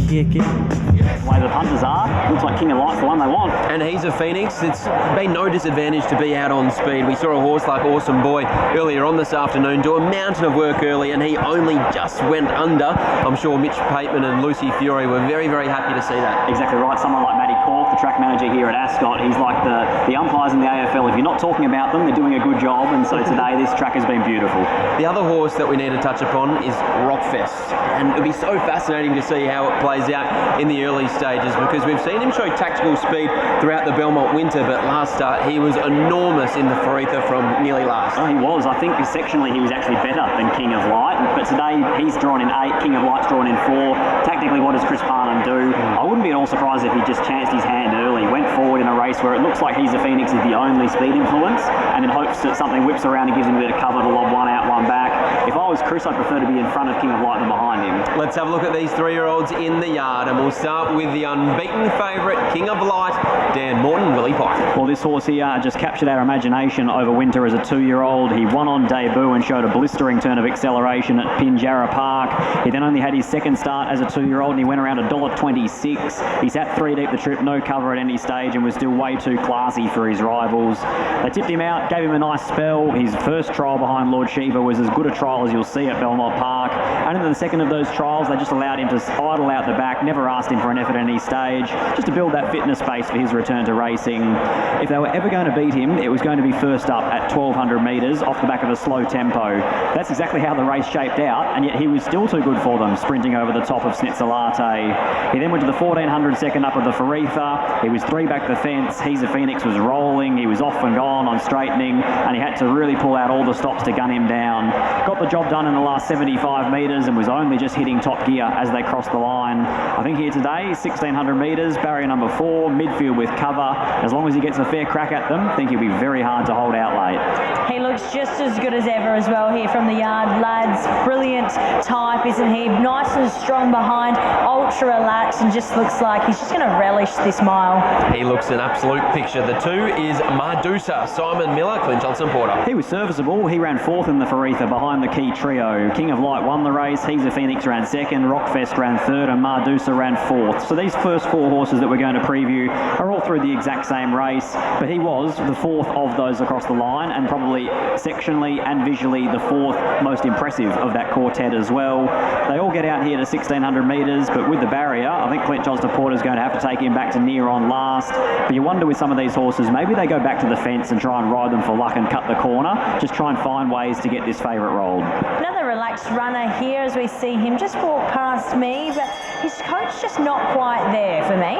kicking. The way the punters are, looks like King of Light's the one they want. And he's a Phoenix. It's been no disadvantage to be out on speed. We saw a horse like Awesome Boy earlier on this afternoon do a mountain of work early, and he only just went under. I'm sure Mitch Pateman and Lucy Fury were very, very happy to see that. Exactly right. Someone like Matty Cork, the track manager here at Ascot, he's like the umpires in the AFL. If you're not talking about them, they're doing a good job, and so today this track has been beautiful. The other horse that we need to touch upon is Rockfest, and it'll be so fascinating to see how it plays out in the early stages, because we've seen him show tactical speed throughout the Belmont Winter, but last start he was enormous in the Faritha from nearly last. Oh, he was. I think sectionally he was actually better than King of Light, but today he's drawn in 8, King of Light's drawn in 4. Tactically, what does Chris Parnham do? I wouldn't be at all surprised if he just chanced his hand early, went forward in a race where it looks like He's a Phoenix is the only speed influence, and then hopes that something whips around and gives him a bit of cover to lob one out, one back. If I was Chris, I'd prefer to be in front of King of Light than behind him. Let's have a look at these 3-year-olds in the yard, and we'll start with the unbeaten favourite, King of Light, Dan Morton, Willie Pike. Well, this horse here just captured our imagination over winter as a 2-year-old. He won on debut and showed a blistering turn of acceleration at Pinjarra Park. He then only had his second start as a 2-year-old, and he went around $1.26. He sat 3 deep the trip, no cover at any stage, and was still way too classy for his rivals. They tipped him out, gave him a nice spell. His first trial behind Lord Shiva was as good a trial as you'll see at Belmont Park. And in the second of those trials, they just allowed him to idle out the back, never asked him for an effort at any stage, just to build that fitness base for his return to racing. If they were ever going to beat him, it was going to be first up at 1,200 metres off the back of a slow tempo. That's exactly how the race shaped out, and yet he was still too good for them, sprinting over the top of Snitzalate. He then went to the 1,400 second up of the Faritha. He was 3 back the fence. He's a Phoenix was rolling. He was off and gone on straightening, and he had to really pull out all the stops to gun him down. Got the job done in the last 75 metres and was only just hitting top gear as they crossed the line. I think here today, 1,600 metres, barrier number 4, midfield with cover. As long as he gets a fair crack at them, I think he'll be very hard to hold out late. He looks just as good as ever as well here from the yard, lads. Brilliant type, isn't he? Nice and strong behind, ultra relaxed, and just looks like he's just going to relish this mile. He looks an absolute picture. The 2 is Mardusa, Simon Miller, Clint Johnson Porter. He was serviceable. He ran 4th in the Faritha behind the key trio. King of Light won the race. He's a Phoenix ran 2nd. Rockfest ran 3rd, and Mardusa ran 4th. So these first 4 horses that we're going to preview are all through the exact same race, but he was the 4th of those across the line, and probably sectionally and visually the 4th most impressive of that quartet as well. They all get out here to 1,600 metres, but with the barrier, I think Clint Johnston Porter's going to have to take him back to near on last. But you wonder with some of these horses, maybe they go back to the fence and try and ride them for luck and cut the corner, just try and find ways to get this favourite rolled. Another relaxed runner here as we see him just walk past me, but his coach just not quite there for me.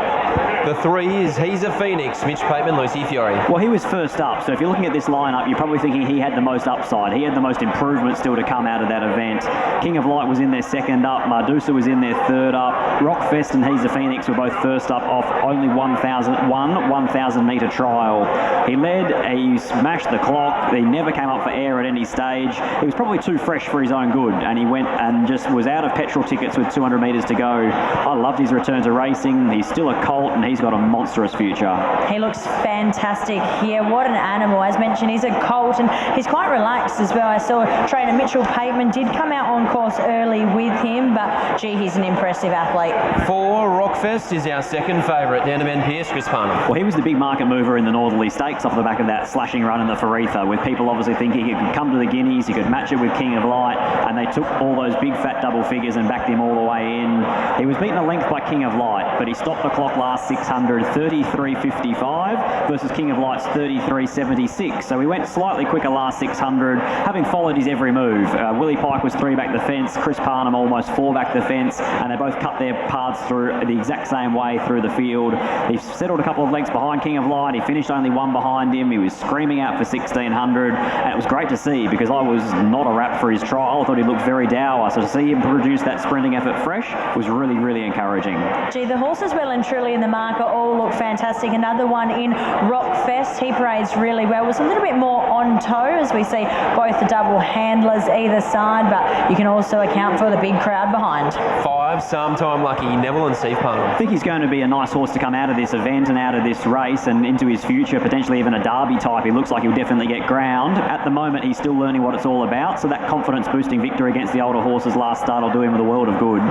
The 3 is He's a Phoenix, Mitch Pateman, Lucy Fury. Well, he was first up, so if you're looking at this lineup, you're probably thinking he had the most upside. He had the most improvement still to come out of that event. King of Light was in their 2nd up, Mardusa was in their 3rd up, Rockfest and He's a Phoenix were both first up off only 1,000 metre trial. He led, he smashed the clock, he never came up for air at any stage. He was probably too fresh for his own good, and he went and just was out of petrol tickets with 200 metres to go. I loved his return to racing. He's still a colt, and he's got a monstrous future. He looks fantastic here. What an animal. As mentioned, he's a colt, and he's quite relaxed as well. I saw trainer Mitchell Pateman did come out on course early with him, but gee, he's an impressive athlete. 4 Rockfest is our 2nd favourite, down to Ben Pearce, Chris Parnham. Well, he was the big market mover in the Northerly Stakes off the back of that slashing run in the Faritha, with people obviously thinking he could come to the Guineas, he could match it with King of Light, and they took all those big fat double figures and backed him all the way in. He was beaten a length by King of Light, but he stopped the clock last 600, 33.55 versus King of Light's 33.76. So he went slightly quicker last 600, having followed his every move. Willie Pike was 3 back the fence, Chris Parnham almost 4 back the fence, and they both cut their paths through the exact same way through the field. He settled a couple of lengths behind King of Light. He finished only 1 behind him. He was screaming out for 1,600, and it was great to see because I was not a wrap for his trial. I thought he looked very dour, so to see him produce that sprinting effort fresh was really, really encouraging. Gee, the horses well and truly in the market all look fantastic. Another one in Rockfest, he parades really well. Was a little bit more on toe as we see both the double handlers either side, but you can also account for the big crowd behind. 5, Sometime Lucky, Neville and Steve Parnham. I think he's going to be a nice horse to come out of this event and out of this race and into his future, potentially even a derby type. He looks like he'll definitely get ground. At the moment, he's still learning what it's all about, so that confidence-boosting victory against the older horses last start will do him the world of good.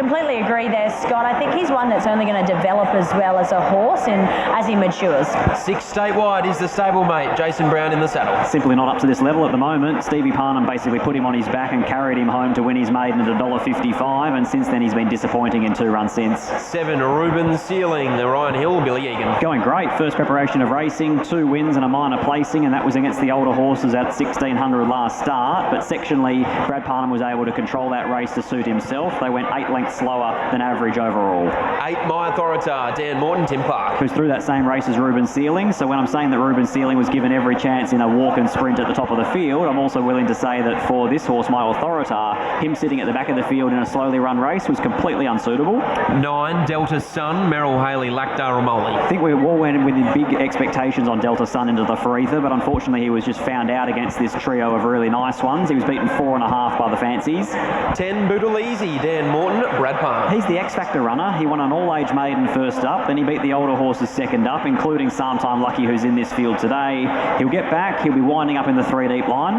completely agree there, Scott. I think he's one that's only going to develop as well as a horse as he matures. 6 statewide is the stablemate, Jason Brown in the saddle. Simply not up to this level at the moment. Stevie Parnham basically put him on his back and carried him home to win his maiden at $1.55, and since then he's been disappointing in 2 runs since. 7, Ruben Sealing, the Ryan Hill, Billy Egan. Going great. First preparation of racing, 2 wins and a minor placing, and that was against the older horses at 1600 last start. But sectionally, Brad Parnham was able to control that race to suit himself. They went 8 lengths slower than average overall. 8, My Authorita, Dan Morton, Tim Clark. Who's through that same race as Ruben Sealing. So when I'm saying that Ruben Sealing was given every chance in a walk and sprint at the top of the field, I'm also willing to say that for this horse, My Authorita, him sitting at the back of the field in a slowly run race was completely unsuitable. 9, Delta Sun, Merrill Haley, Lactar Romoli. I think we all went in with big expectations on Delta Sun into the Faritha, but unfortunately he was just found out against this trio of really nice ones. He was beaten 4.5 by the fancies. 10, Boodaleezy, Dan Morton, Brad Palmer. He's the X-Factor runner. He won an all-age maiden first up, then he beat the older horses second up, including Sometime Lucky, who's in this field today. He'll get back. He'll be winding up in the 3 deep line.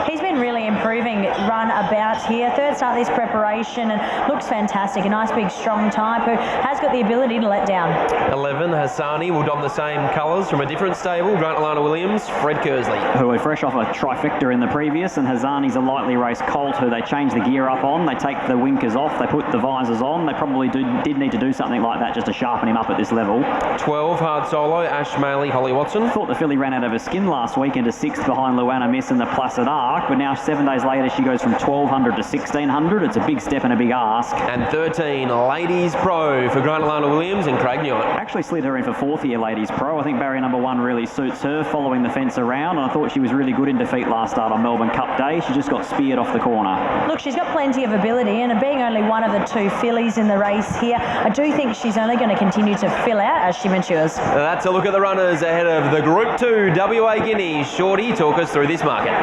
He's been really improving run about here. Third start this preparation and looks fantastic. A nice big strong type who has got the ability to let down. 11, Hassani will don the same colours from a different stable. Grant Alana Williams, Fred Kersley. Who are fresh off a trifecta in the previous, and Hazani's a lightly raced colt who they change the gear up on. They take the winkers off, they put the visors on. They probably did need to do something like that just to sharpen him up at this level. 12, Hard Solo, Ash Maley, Holly Watson. Thought the filly ran out of her skin last week into 6th behind Luana Miss and the Placid Arc, but now 7 days later she goes from 1200 to 1600. It's a big step and a big ask. And 13, Ladies Pro for Grant Alana Williams and Craig Newett. Actually slid her in for 4th year Ladies Pro. I think barrier number 1 really suits her, following the fence around, and I thought she was really good in defeat last start on Melbourne Cup Day. She just got speared off the corner. Look, she's got plenty of ability, and being only one of the 2 fillies in the race here, I do think she's only going to continue to fill out as she matures. That's a look at the runners ahead of the Group 2 WA Guineas. Shorty, talk us through this market.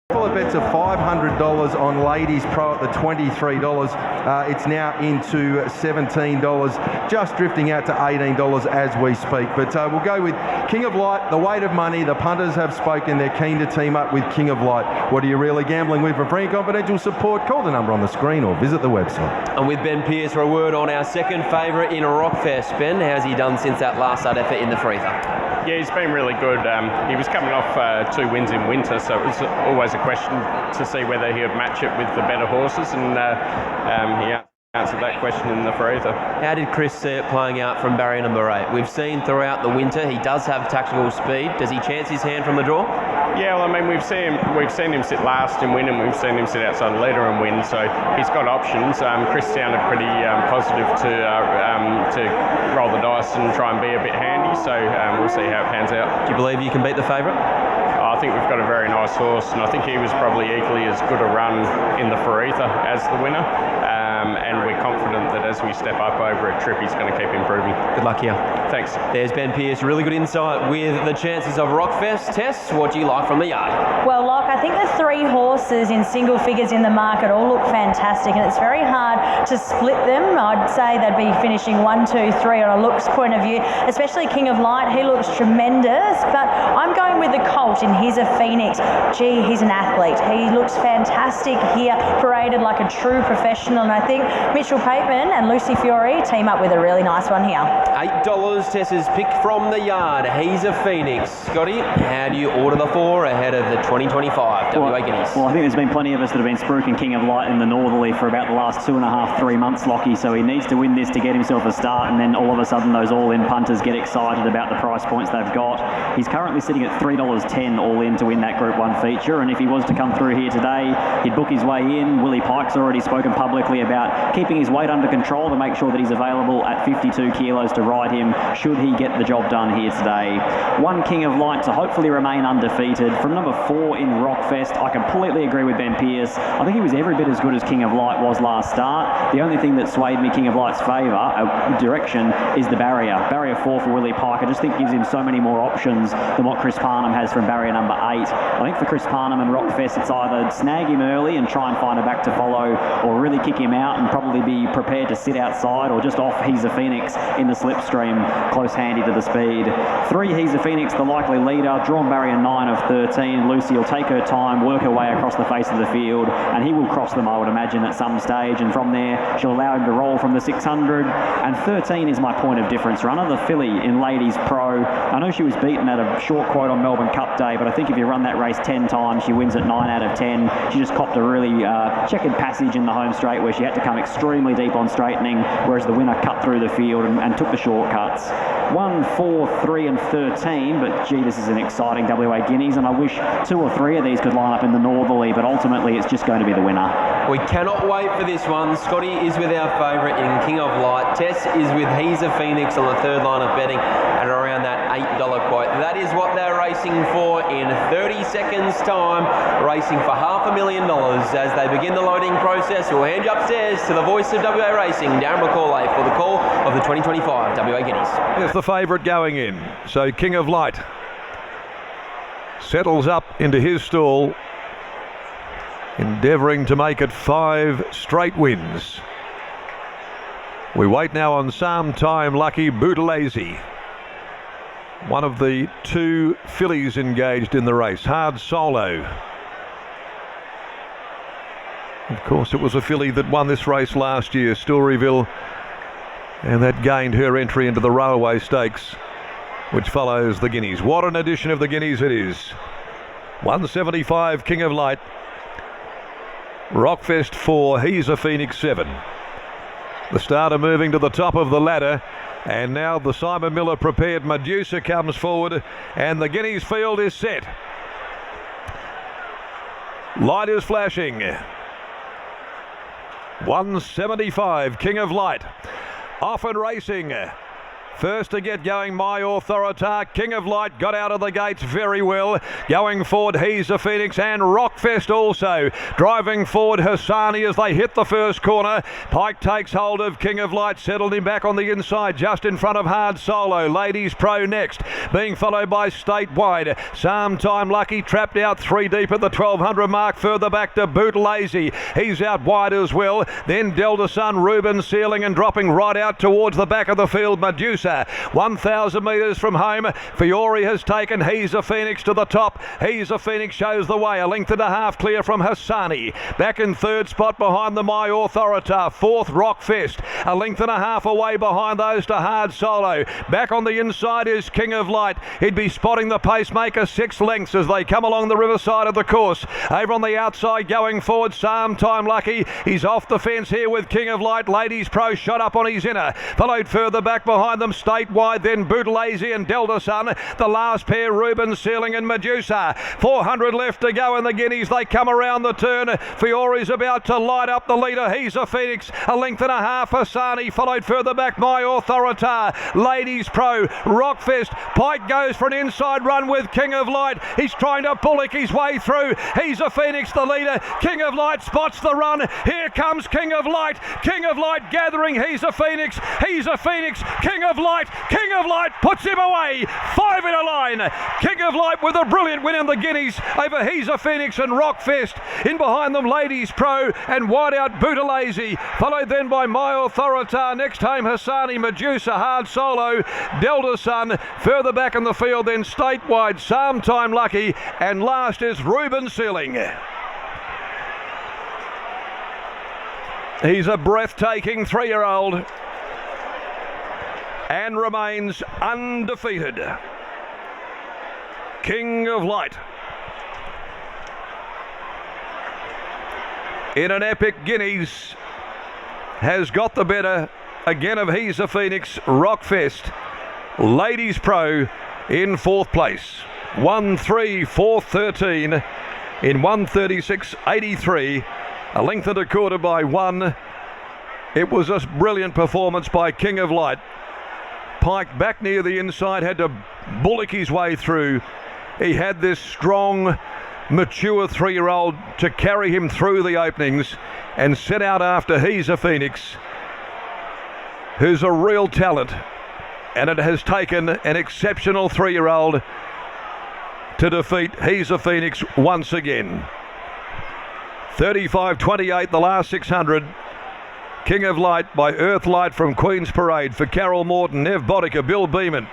Couple of bets of $500 on Ladies Pro at the $23. It's now into $17, just drifting out to $18 as we speak. But we'll go with King of Light, the weight of money. The punters have spoken. They're keen to team up with King of Light. What are you really gambling with? For free and confidential support, call the number on the screen or visit the website. And with Ben Pearce for a word on our second favourite in Rockfest. Ben, how's he done since that last start effort in the Freether? Yeah, he's been really good. He was coming off 2 wins in winter, so it was always a question to see whether he would match it with the better horses, and he answered that question in the Freether. How did Chris see it playing out from barrier number 8? We've seen throughout the winter he does have tactical speed. Does he chance his hand from the draw? Yeah, well, I mean, we've seen him sit last and win, and we've seen him sit outside the leader and win, so he's got options. Chris sounded pretty positive to roll the dice and try and be a bit handy, so we'll see how it pans out. Do you believe you can beat the favourite? I think we've got a very nice horse, and I think he was probably equally as good a run in the Faritha as the winner. And we're confident that as we step up over a trip, he's going to keep improving. Good luck here. Thanks. There's Ben Pearce, really good insight with the chances of Rockfest. Tess, what do you like from the yard? Well, Locke, I think the 3 horses in single figures in the market all look fantastic, and it's very hard to split them. I'd say they'd be finishing 1, 2, 3 on a looks point of view, especially King of Light. He looks tremendous, but I'm going with the Colt, and he's a Phoenix. Gee, he's an athlete. He looks fantastic here, paraded like a true professional, and I think Mitchell Pateman and Lucy Fiore team up with a really nice one here. $8, Tess's pick from the yard. He's a Phoenix. Scotty, how do you order the 4 ahead of the 2025 WA Guineas? Well, I think there's been plenty of us that have been spruiking King of Light in the Northerly for about the last 2.5, 3 months, Lockie, so he needs to win this to get himself a start, and then all of a sudden those all-in punters get excited about the price points they've got. He's currently sitting at $3.10 all in to win that Group 1 feature, and if he was to come through here today, he'd book his way in. Willie Pike's already spoken publicly about about keeping his weight under control to make sure that he's available at 52 kilos to ride him should he get the job done here today. One King of Light to hopefully remain undefeated. From number 4 in Rockfest, I completely agree with Ben Pearce. I think he was every bit as good as King of Light was last start. The only thing that swayed me King of Light's direction is the barrier. Barrier 4 for Willie Pike, I just think gives him so many more options than what Chris Parnham has from barrier number 8. I think for Chris Parnham and Rockfest, it's either snag him early and try and find a back to follow, or really kick him out and probably be prepared to sit outside, or just off He's a Phoenix in the slipstream, close handy to the speed. 3 He's a Phoenix, the likely leader, drawn barrier 9 of 13. Lucy will take her time, work her way across the face of the field, and he will cross them, I would imagine, at some stage, and from there she'll allow him to roll from the 600. And 13 is my point of difference runner, the filly in Ladies Pro. I know she was beaten at a short quote on Melbourne Cup Day, but I think if you run that race 10 times, she wins at 9 out of 10. She just copped a really checkered passage in the home straight where she had to come extremely deep on straightening, whereas the winner cut through the field and took the shortcuts. 1, 4, 3 and 13, but gee, this is an exciting WA Guineas, and I wish 2 or 3 of these could line up in the Northerly, but ultimately it's just going to be the winner. We cannot wait for this one. Scotty is with our favourite in King of Light. Tess is with He's a Phoenix on the third line of betting at around that $8 quote. That is what they're racing for in 30 seconds time, racing for $500,000 as they begin the loading process. We'll hand you upstairs to the voice of WA Racing, Darren McCauley, for the call of the 2025 WA Guineas. Here's the favourite going in. So King of Light settles up into his stall, endeavouring to make it 5 straight wins. We wait now on Sometime Lucky Boutelese, one of the 2 fillies engaged in the race. Hard Solo. Of course, it was a filly that won this race last year, Storyville, and that gained her entry into the Railway Stakes, which follows the Guineas. What an edition of the Guineas it is. 175 King of Light. Rockfest 4, He's a Phoenix 7. The starter moving to the top of the ladder, and now the Simon Miller prepared Medusa comes forward, and the Guineas field is set. Light is flashing. 175 King of Light. Off and racing. First to get going, My Authorita. King of Light got out of the gates very well. Going forward, He's a Phoenix and Rockfest also. Driving forward, Hassani as they hit the first corner. Pike takes hold of King of Light, settled him back on the inside, just in front of Hard Solo. Ladies Pro next, being followed by Statewide. Sometime Lucky trapped out 3 deep at the 1200 mark. Further back to Boutelese. He's out wide as well. Then Delta Sun, Ruben sealing and dropping right out towards the back of the field. Medusa 1,000 metres from home. Fiore has taken He's a Phoenix to the top. He's a Phoenix shows the way. 1.5 lengths clear from Hassani. Back in 3rd spot behind the My Authorita. 4th Rockfest. 1.5 lengths away behind those to Hard Solo. Back on the inside is King of Light. He'd be spotting the pacemaker 6 lengths as they come along the riverside of the course. Over on the outside going forward, Sometime Lucky. He's off the fence here with King of Light. Ladies Pro shot up on his inner. Followed further back behind them Statewide, then Boutelese and Delta Sun. The last pair, Ruben Sealing and Medusa. 400 left to go in the Guineas. They come around the turn. Fiore's about to light up the leader. He's a Phoenix. 1.5 lengths. Hassani followed further back. My Authorita. Ladies Pro. Rockfest. Pike goes for an inside run with King of Light. He's trying to bullock his way through. He's a Phoenix, the leader. King of Light spots the run. Here comes King of Light. King of Light gathering. He's a Phoenix. He's a Phoenix. King of Light. King of Light puts him away. 5 in a line. King of Light with a brilliant win in the Guineas over He's a Phoenix and Rockfest. In behind them, Ladies Pro and wide out Boutelese. Followed then by My Authorita. Next home, Hassani, Medusa, Hard Solo, Delta Sun. Further back in the field, then Statewide, Sometime Lucky. And last is Ruben Sealing. He's a breathtaking 3-year-old. And remains undefeated. King of Light. In an epic Guineas, has got the better again of He's a Phoenix. Rockfest. Ladies Pro in 4th place. 1-3, 4-13 in 1:36.83. 1.25 lengths by 1. It was a brilliant performance by King of Light. Pike back near the inside, had to bullock his way through. He had this strong, mature 3-year-old to carry him through the openings and set out after He's a Phoenix, who's a real talent. And it has taken an exceptional 3-year-old to defeat He's a Phoenix once again. 35-28 the last 600. King of Light by Earth Light from Queen's Parade for Carol Morton, Nev Bodica, Bill Beeman,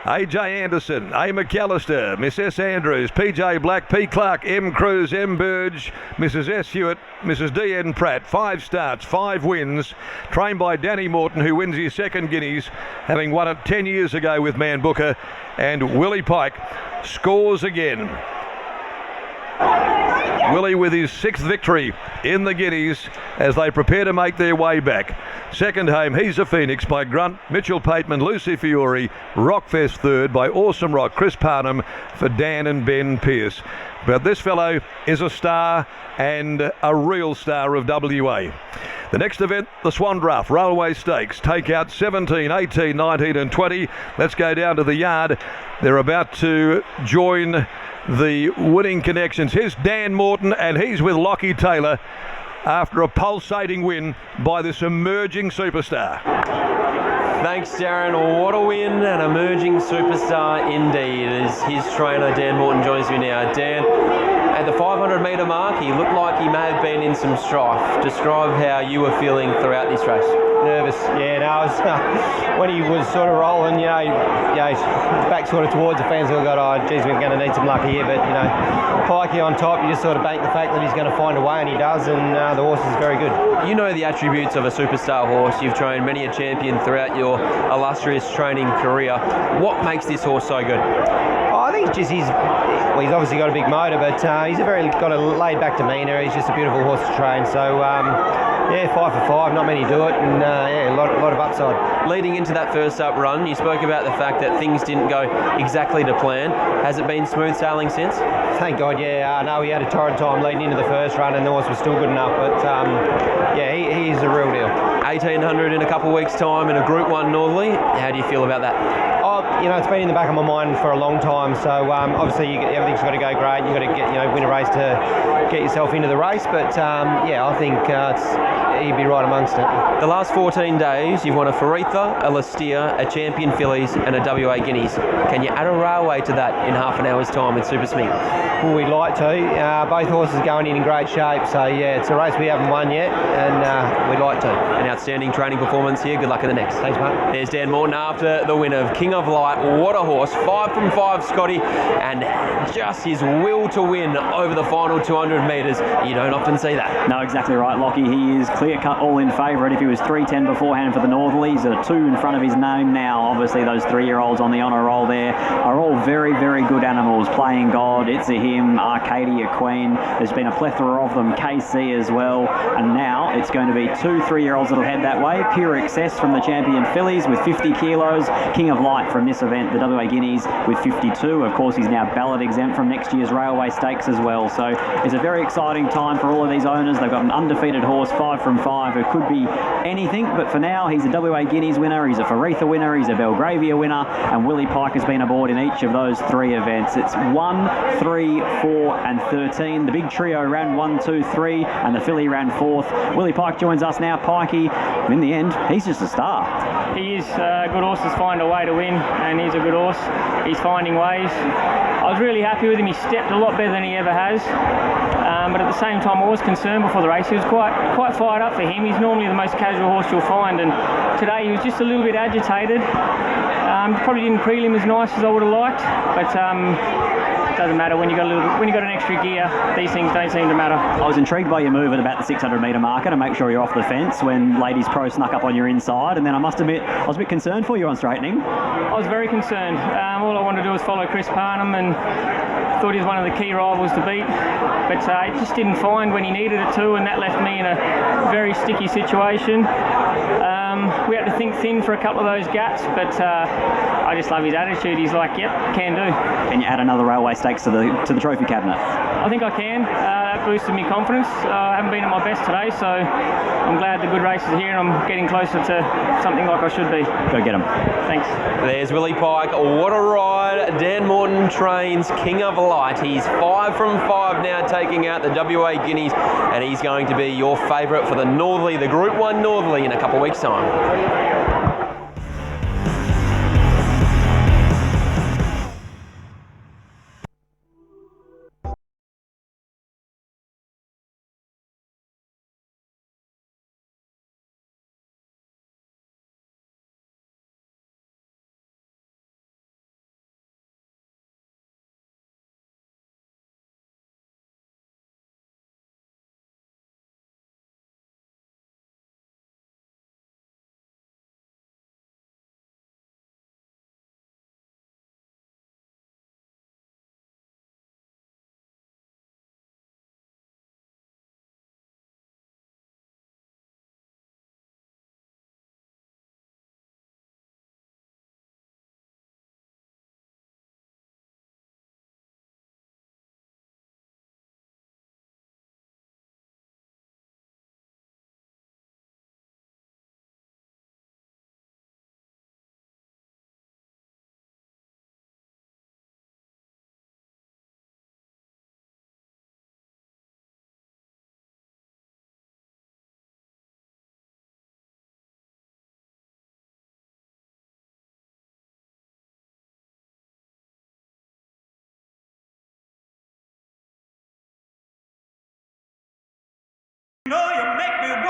AJ Anderson, A. McAllister, Miss S. Andrews, PJ Black, P. Clark, M. Cruz, M. Burge, Mrs. S. Hewitt, Mrs. D. N. Pratt. 5 starts, 5 wins. Trained by Danny Morton, who wins his second Guineas, having won it 10 years ago with Man Booker. And Willie Pike scores again. Willie with his 6th victory in the Guineas as they prepare to make their way back. Second home, He's a Phoenix by Grunt, Mitchell Pateman, Lucy Fiore. Rockfest third by Awesome Rock, Chris Parnham for Dan and Ben Pearce. But this fellow is a star and a real star of WA. The next event, the Swan Draft Railway Stakes. Take out 17, 18, 19 and 20. Let's go down to the yard. They're about to join the winning connections. Here's Dan Morton, and he's with Lockie Taylor after a pulsating win by this emerging superstar. Thanks, Darren. What a win, an emerging superstar indeed. As his trainer, Dan Morton, joins me now. Dan, at the 500 metre mark, he looked like he may have been in some strife. Describe how you were feeling throughout this race. Nervous, yeah. No, I was, when he was sort of rolling, back sort of towards the fans, we got, oh, geez, we're going to need some luck here. But, Pikey on top, you just sort of bank the fact that he's going to find a way, and he does, and the horse is very good. You know the attributes of a superstar horse. You've trained many a champion throughout your illustrious training career. What makes this horse so good? I think it's just he's obviously got a big motor, but he's got a laid-back demeanour. He's just a beautiful horse to train. So, 5 for 5, not many do it, and a lot of upside. Leading into that first up run, you spoke about the fact that things didn't go exactly to plan. Has it been smooth sailing since? Thank God, yeah. No, he had a torrid time leading into the first run, and the horse was still good enough. But he's a real deal. 1800 in a couple of weeks' time in a Group 1 Northerly. How do you feel about that? It's been in the back of my mind for a long time. So obviously everything's got to go great. You've got to win a race to get yourself into the race. But I think he'd be right amongst it. The last 14 days, you've won a Faritha, a Lastia, a Champion Fillies, and a WA Guineas. Can you add a railway to that in half an hour's time with Super Smink? Well, we'd like to. Both horses going in great shape. So it's a race we haven't won yet, and we'd like to. An outstanding training performance here. Good luck in the next. Thanks, mate. There's Dan Morton after the win of King of Light. What a horse. 5 from 5, Scotty, and just his will to win over the final 200 metres. You don't often see that. No, exactly right, Lockie. He is clear-cut all in favourite. If he was 3.10 beforehand for the Northerlies, a 2 in front of his name now. Obviously, those 3-year-olds on the honour roll there are all very, very good animals. Playing God, It's a Him, Arcadia Queen. There's been a plethora of them. KC as well. And now it's going to be 2 3-year-olds that'll head that way. Pure Excess from the Champion Fillies with 50 kilos. King of Light from this event, the WA Guineas, with 52. Of course, he's now ballot exempt from next year's Railway Stakes as well. So it's a very exciting time for all of these owners. They've got an undefeated horse, 5 from 5, who could be anything. But for now, he's a WA Guineas winner. He's a Faritha winner. He's a Belgravia winner. And Willie Pike has been aboard in each of those 3 events. It's 1, 3, 4 and 13. The big trio ran 1, 2, 3 and the filly ran 4th. Willie Pike joins us now. Pikey, in the end, he's just a star. He is good horses find a way to win, and he's a good horse. He's finding ways. I was really happy with him. He stepped a lot better than he ever has. But at the same time, I was concerned before the race. He was quite fired up for him. He's normally the most casual horse you'll find, and today he was just a little bit agitated. Probably didn't prelim as nice as I would have liked, but it doesn't matter when you got an extra gear. These things don't seem to matter. I was intrigued by your move at about the 600 metre marker to make sure you're off the fence when Ladies Pro snuck up on your inside, and then I must admit I was a bit concerned for you on straightening. I was very concerned. All I wanted to do was follow Chris Parnham, and thought he was one of the key rivals to beat, but it just didn't find when he needed it to, and that left me in a very sticky situation. We had to think thin for a couple of those gaps, but I just love his attitude. He's like, yep, can do. Can you add another Railway Stakes to the trophy cabinet? I think I can. boosted my confidence. I haven't been at my best today, so I'm glad the good races are here and I'm getting closer to something like I should be. Go get him. Thanks. There's Willie Pike. What a ride. Dan Morton trains King of Light. He's 5 from 5 now, taking out the WA Guineas, and he's going to be your favourite for the Northerly, the Group 1 Northerly, in a couple of weeks' time.